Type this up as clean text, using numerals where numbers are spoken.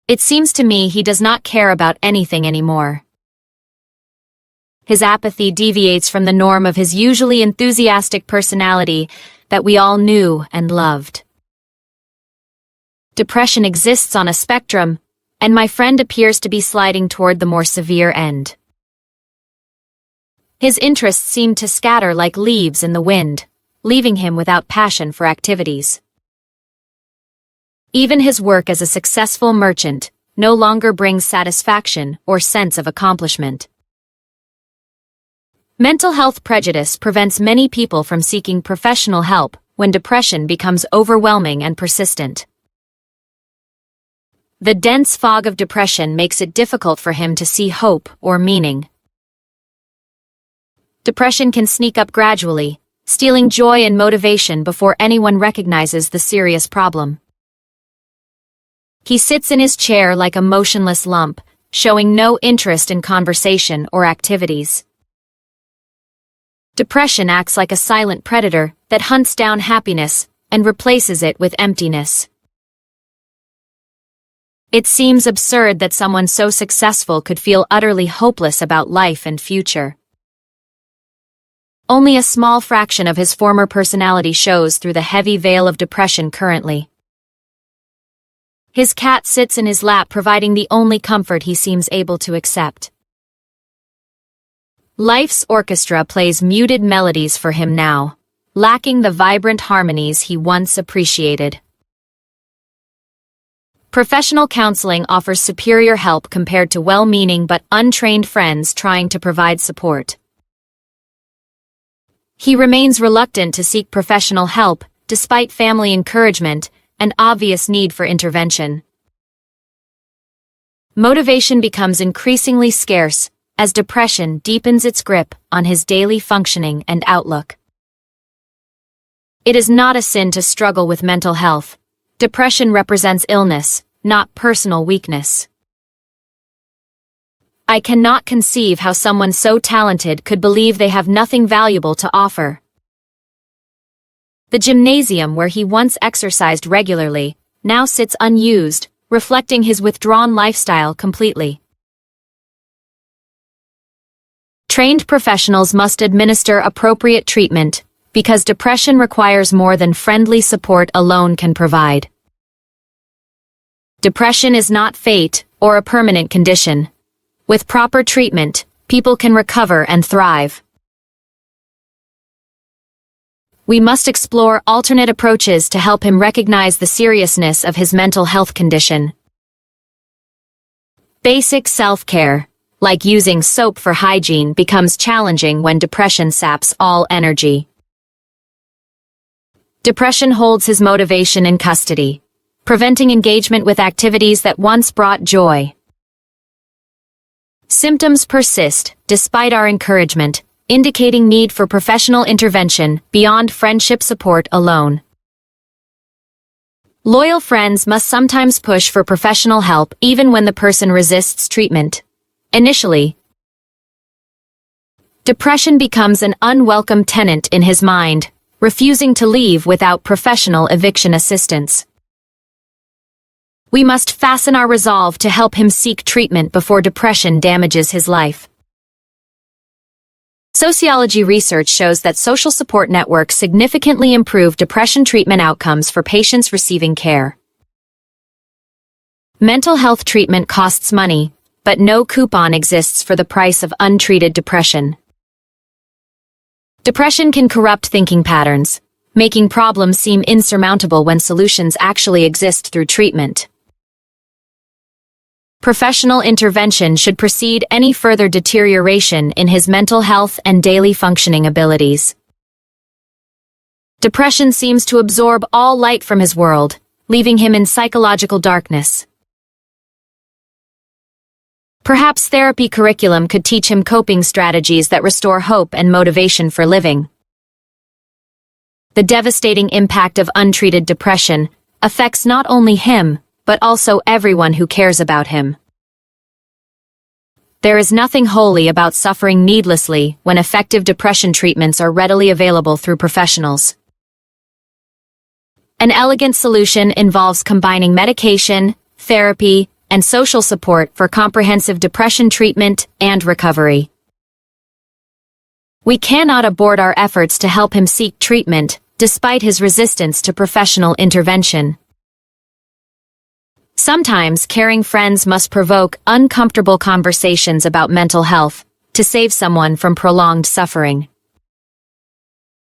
It seems to me he does not care about anything anymore. His apathy deviates from the norm of his usually enthusiastic personality that we all knew and loved. Depression exists on a spectrum, and my friend appears to be sliding toward the more severe end. His interests seem to scatter like leaves in the wind, leaving him without passion for activities. Even his work as a successful merchant no longer brings satisfaction or sense of accomplishment. Mental health prejudice prevents many people from seeking professional help when depression becomes overwhelming and persistent. The dense fog of depression makes it difficult for him to see hope or meaning. Depression can sneak up gradually, stealing joy and motivation before anyone recognizes the serious problem. He sits in his chair like a motionless lump, showing no interest in conversation or activities. Depression acts like a silent predator that hunts down happiness and replaces it with emptiness. It seems absurd that someone so successful could feel utterly hopeless about life and future. Only a small fraction of his former personality shows through the heavy veil of depression currently. His cat sits in his lap, providing the only comfort he seems able to accept. Life's orchestra plays muted melodies for him now, lacking the vibrant harmonies he once appreciated. Professional counseling offers superior help compared to well-meaning but untrained friends trying to provide support. He remains reluctant to seek professional help, despite family encouragement and obvious need for intervention. Motivation becomes increasingly scarce as depression deepens its grip on his daily functioning and outlook. It is not a sin to struggle with mental health. Depression represents illness, not personal weakness. I cannot conceive how someone so talented could believe they have nothing valuable to offer. The gymnasium where he once exercised regularly now sits unused, reflecting his withdrawn lifestyle completely. Trained professionals must administer appropriate treatment because depression requires more than friendly support alone can provide. Depression is not fate or a permanent condition. With proper treatment, people can recover and thrive. We must explore alternate approaches to help him recognize the seriousness of his mental health condition. Basic self-care, like using soap for hygiene, becomes challenging when depression saps all energy. Depression holds his motivation in custody, preventing engagement with activities that once brought joy. Symptoms persist despite our encouragement, indicating need for professional intervention beyond friendship support alone. Loyal friends must sometimes push for professional help even when the person resists treatment. Initially, depression becomes an unwelcome tenant in his mind, refusing to leave without professional eviction assistance. We must fasten our resolve to help him seek treatment before depression damages his life. Sociology research shows that social support networks significantly improve depression treatment outcomes for patients receiving care. Mental health treatment costs money, but no coupon exists for the price of untreated depression. Depression can corrupt thinking patterns, making problems seem insurmountable when solutions actually exist through treatment. Professional intervention should precede any further deterioration in his mental health and daily functioning abilities. Depression seems to absorb all light from his world, leaving him in psychological darkness. Perhaps therapy curriculum could teach him coping strategies that restore hope and motivation for living. The devastating impact of untreated depression affects not only him, but also everyone who cares about him. There is nothing holy about suffering needlessly when effective depression treatments are readily available through professionals. An elegant solution involves combining medication, therapy, and social support for comprehensive depression treatment and recovery. We cannot abort our efforts to help him seek treatment, despite his resistance to professional intervention. Sometimes caring friends must provoke uncomfortable conversations about mental health to save someone from prolonged suffering.